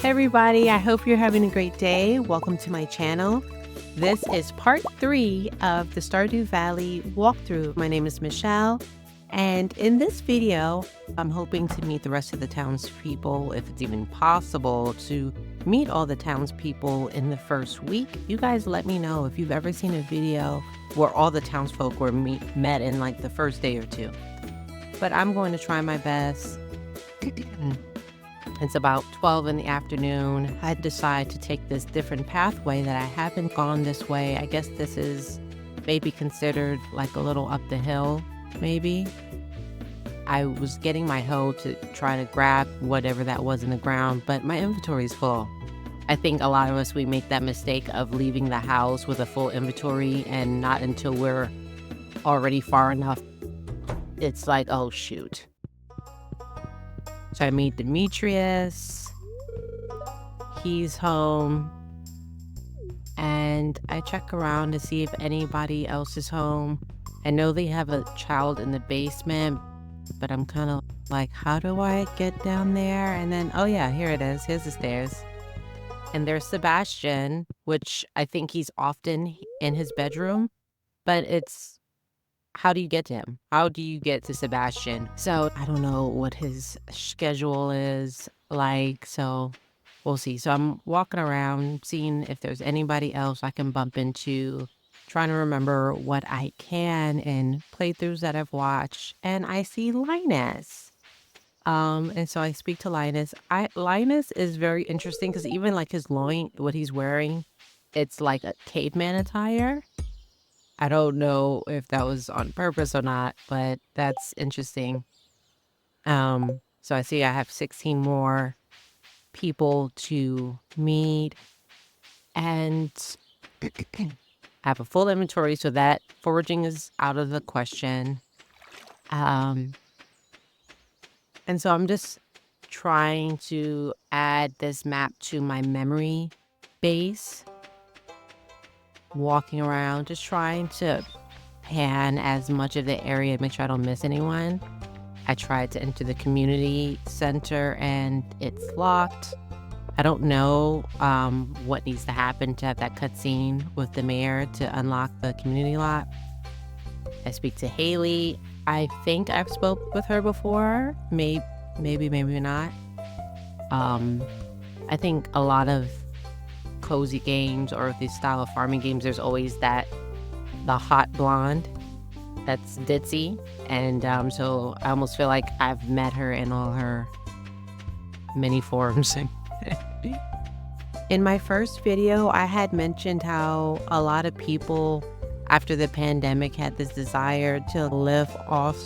Hey everybody, I hope you're having a great day. Welcome to my channel. This is part 3 of the Stardew Valley walkthrough. My name is Michelle, and in this video, I'm hoping to meet the rest of the townspeople, if it's even possible to meet all the townspeople in the first week. You guys let me know if you've ever seen a video where all the townsfolk were met in like the first day or two. But I'm going to try my best. It's about 12 in the afternoon. I decide to take this different pathway that I haven't gone this way. I guess this is maybe considered like a little up the hill, maybe. I was getting my hoe to try to grab whatever that was in the ground, but my inventory is full. I think a lot of us, we make that mistake of leaving the house with a full inventory, and not until we're already far enough, it's like, oh shoot. So I meet Demetrius, he's home, and I check around to see if anybody else is home. I know they have a child in the basement, but I'm kind of like, how do I get down there? And then, oh yeah, here it is. Here's the stairs. And there's Sebastian, which I think he's often in his bedroom, but it's, how do you get to him? How do you get to Sebastian? So I don't know what his schedule is like, so we'll see. So I'm walking around, seeing if there's anybody else I can bump into, trying to remember what I can in playthroughs that I've watched. And I see Linus. And so I speak to Linus. Linus is very interesting because even like his loin, what he's wearing, it's like a caveman attire. I don't know if that was on purpose or not, but that's interesting. So I see I have 16 more people to meet, and I have a full inventory, so that foraging is out of the question. And so I'm just trying to add this map to my memory base. Walking around, just trying to pan as much of the area, make sure I don't miss anyone. I tried to enter the community center and it's locked. I don't know what needs to happen to have that cutscene with the mayor to unlock the community lot. I speak to Haley. I think I've spoke with her before. Maybe not. I think a lot of cozy games or this style of farming games, there's always the hot blonde that's ditzy, and so I almost feel like I've met her in all her many forms. In my first video, I had mentioned how a lot of people after the pandemic had this desire to live off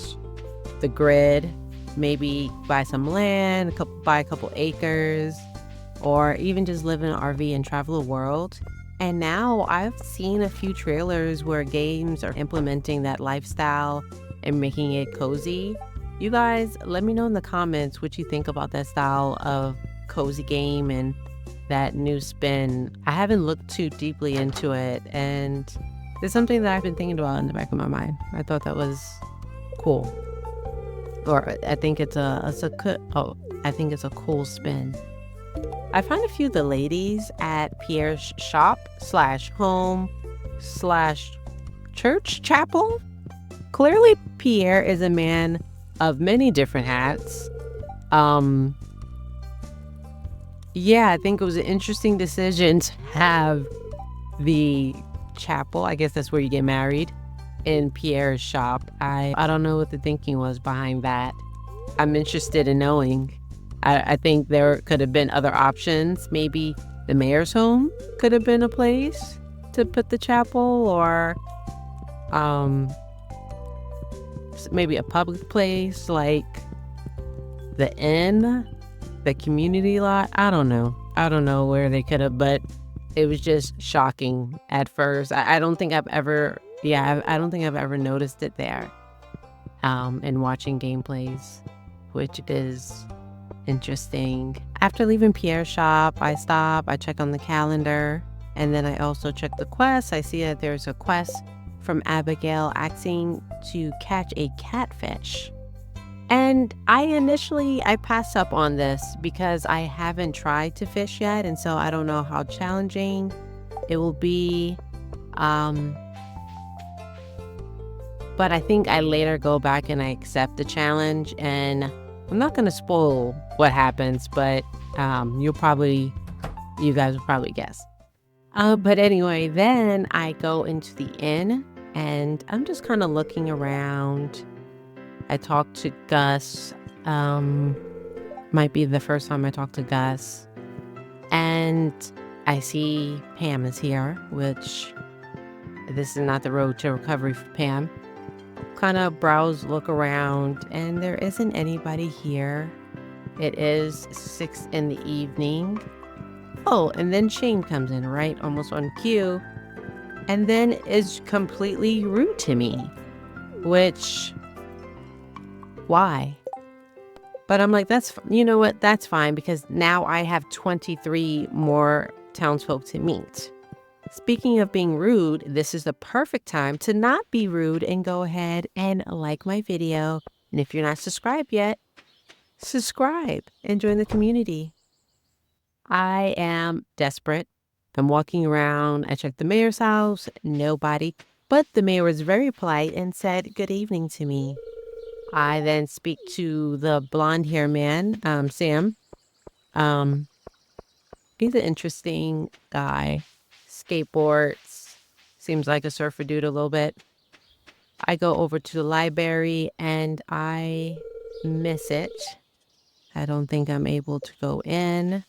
the grid, maybe buy some land, buy a couple acres, or even just live in an RV and travel the world. And now I've seen a few trailers where games are implementing that lifestyle and making it cozy. You guys, let me know in the comments what you think about that style of cozy game and that new spin. I haven't looked too deeply into it, and it's something that I've been thinking about in the back of my mind. I thought that was cool. Or I think it's a cool spin. I find a few of the ladies at Pierre's shop / home / church chapel. Clearly, Pierre is a man of many different hats. Yeah, I think it was an interesting decision to have the chapel, I guess that's where you get married, in Pierre's shop. I don't know what the thinking was behind that. I'm interested in knowing. I think there could have been other options. Maybe the mayor's home could have been a place to put the chapel, or maybe a public place like the inn, the community lot. I don't know where they could have, but it was just shocking at first. I don't think I've ever noticed it there in watching gameplays, which is interesting. After leaving Pierre's shop, I stop, I check on the calendar, and then I also check the quest. I see that there's a quest from Abigail asking to catch a catfish. And I passed up on this because I haven't tried to fish yet, and so I don't know how challenging it will be. Um, but I think I later go back and I accept the challenge, and I'm not gonna spoil what happens, but you guys will probably guess. But anyway, then I go into the inn and I'm just kind of looking around. I talk to Gus. Um, might be the first time I talk to Gus. And I see Pam is here, which this is not the road to recovery for Pam. Kind of browse, look around, and there isn't anybody here. It is 6 in the evening. Oh, and then Shane comes in, right? Almost on cue. And then is completely rude to me. Which, why? But I'm like, you know what? That's fine because now I have 23 more townsfolk to meet. Speaking of being rude, this is the perfect time to not be rude and go ahead and like my video. And if you're not subscribed yet, subscribe and join the community. I am desperate. I'm walking around. I checked the mayor's house. Nobody. But the mayor was very polite and said good evening to me. I then speak to the blonde hair man, Sam. Um, he's an interesting guy. Skateboards. Seems like a surfer dude a little bit. I go over to the library and I miss it. I don't think I'm able to go in.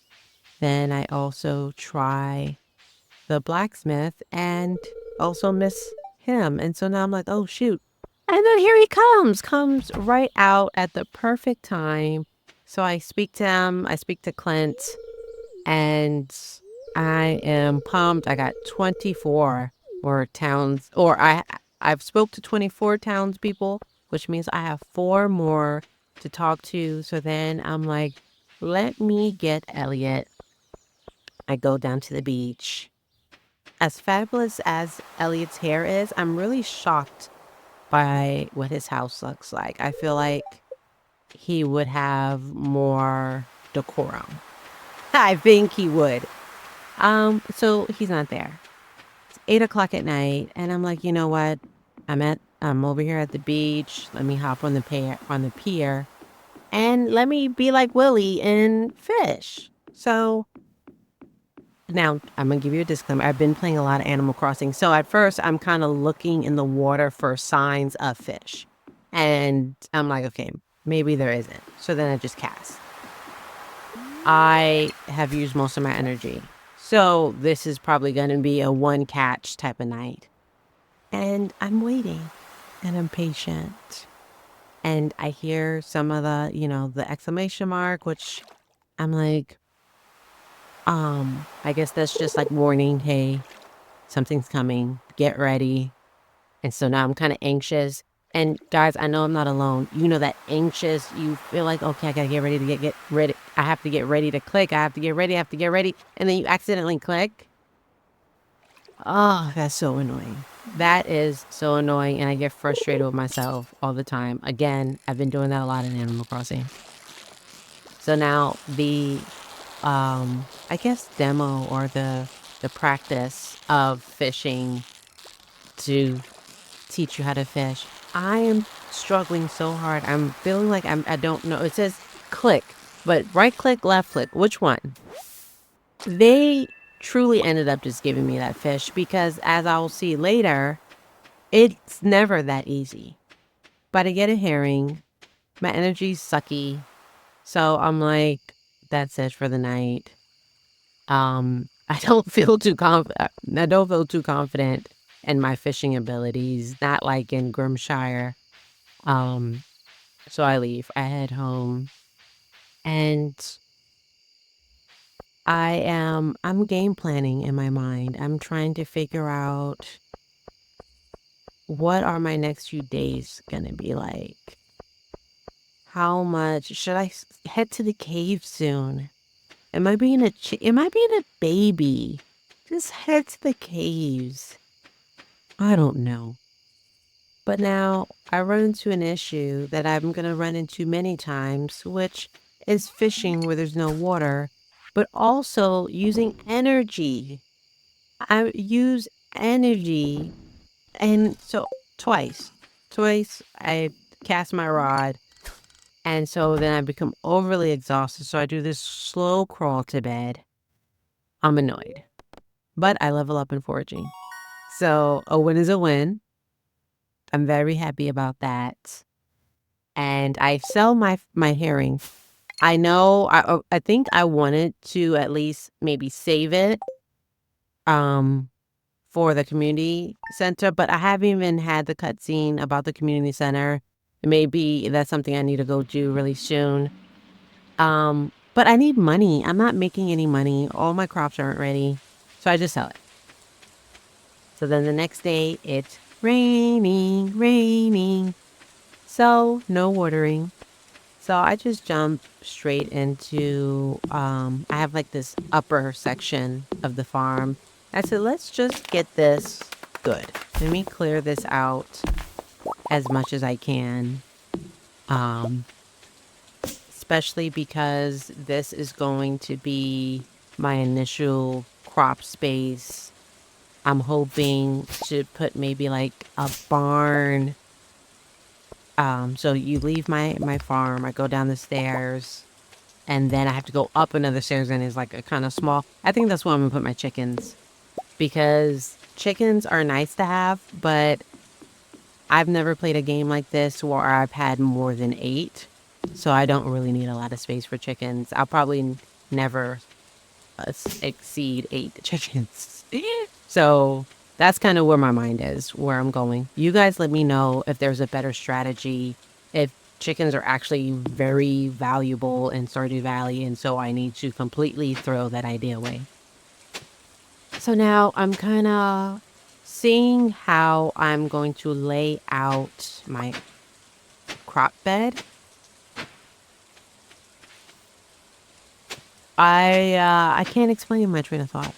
Then I also try the blacksmith and also miss him. And so now I'm like, oh, shoot. And then here he comes right out at the perfect time. So I speak to him, I speak to Clint, and I am pumped. I got 24 more towns, or I've spoke to 24 townspeople, which means I have 4 more to talk to. So then I'm like, let me get Elliot. I go down to the beach. As fabulous as Elliot's hair is, I'm really shocked by what his house looks like. I feel like he would have more decorum. I think he would. So he's not there. It's 8 o'clock at night, and I'm like, you know what? I'm over here at the beach. Let me hop on the pier, and let me be like Willie and fish. So now, I'm going to give you a disclaimer. I've been playing a lot of Animal Crossing. So at first, I'm kind of looking in the water for signs of fish. And I'm like, okay, maybe there isn't. So then I just cast. I have used most of my energy. So this is probably going to be a one catch type of night. And I'm waiting. And I'm patient. And I hear some of the exclamation mark, which I'm like, I guess that's just like warning, hey, something's coming, get ready. And so now I'm kind of anxious. And guys, I know I'm not alone. You know that anxious, you feel like, okay, I gotta get ready to get ready. I have to get ready to click. I have to get ready. I have to get ready. And then you accidentally click. Oh, that's so annoying. That is so annoying. And I get frustrated with myself all the time. Again, I've been doing that a lot in Animal Crossing. So now I guess demo or the practice of fishing to teach you how to fish. I am struggling so hard. I'm feeling like I don't know. It says click, but right click, left click, which one? They truly ended up just giving me that fish because as I'll see later, it's never that easy. But I get a herring. My energy's sucky. So I'm like, that's it for the night. I don't feel too confident in my fishing abilities, not like in Grimshire. Um, so I leave. I head home and I'm game planning in my mind. I'm trying to figure out what are my next few days gonna be like. How much should I head to the cave soon? Am I being a baby? Just head to the caves. I don't know. But now I run into an issue that I'm going to run into many times, which is fishing where there's no water, but also using energy. I use energy. And so twice I cast my rod. And so then I become overly exhausted. So I do this slow crawl to bed. I'm annoyed, but I level up in foraging. So a win is a win. I'm very happy about that. And I sell my herring. I know I think I wanted to at least maybe save it um for the community center, but I haven't even had the cutscene about the community center. Maybe that's something I need to go do really soon. But I need money. I'm not making any money. All my crops aren't ready. So I just sell it. So then the next day it's raining. So no watering. So I just jump straight into, I have like this upper section of the farm. I said, let's just get this good. Let me clear this out as much as I can. Um, Especially because this is going to be my initial crop space. I'm hoping to put maybe like a barn. So you leave my farm, I go down the stairs, and then I have to go up another stairs, and it's like a kind of small. I think that's where I'm gonna put my chickens, because chickens are nice to have, but I've never played a game like this where I've had more than 8. So I don't really need a lot of space for chickens. I'll probably never exceed 8 chickens. So that's kind of where my mind is, where I'm going. You guys let me know if there's a better strategy, if chickens are actually very valuable in Stardew Valley, and so I need to completely throw that idea away. So now I'm kind of seeing how I'm going to lay out my crop bed. I can't explain my train of thought.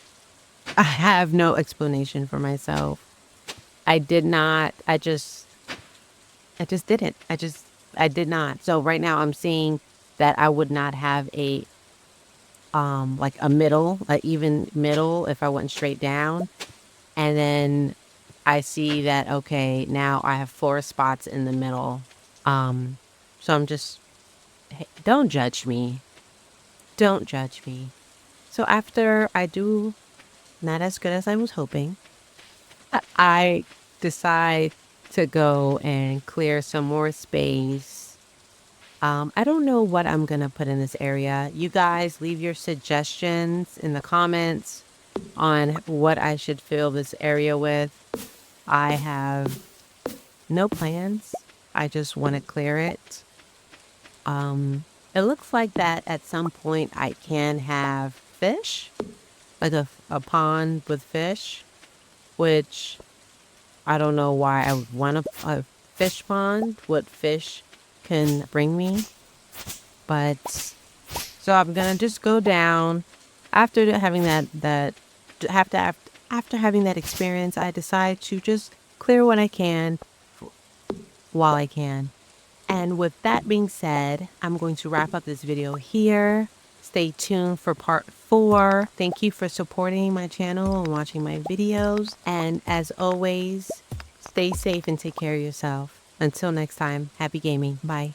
I have no explanation for myself. I did not. I just didn't. I did not. So right now I'm seeing that I would not have a like a middle, a even middle if I went straight down. And then I see that okay, now I have 4 spots in the middle. Um so I'm just, hey, don't judge me. Don't judge me. So after I do not as good as I was hoping, I decide to go and clear some more space. I don't know what I'm going to put in this area. You guys leave your suggestions in the comments on what I should fill this area with. I have no plans. I just want to clear it. It looks like that at some point I can have fish, like a pond with fish, which I don't know why I would want a fish pond, what fish can bring me. But so I'm gonna just go down after having after having that experience. I decide to just clear what I can while I can. And with that being said, I'm going to wrap up this video here. Stay tuned for part 4. Thank you for supporting my channel and watching my videos. And as always, stay safe and take care of yourself. Until next time, happy gaming. Bye.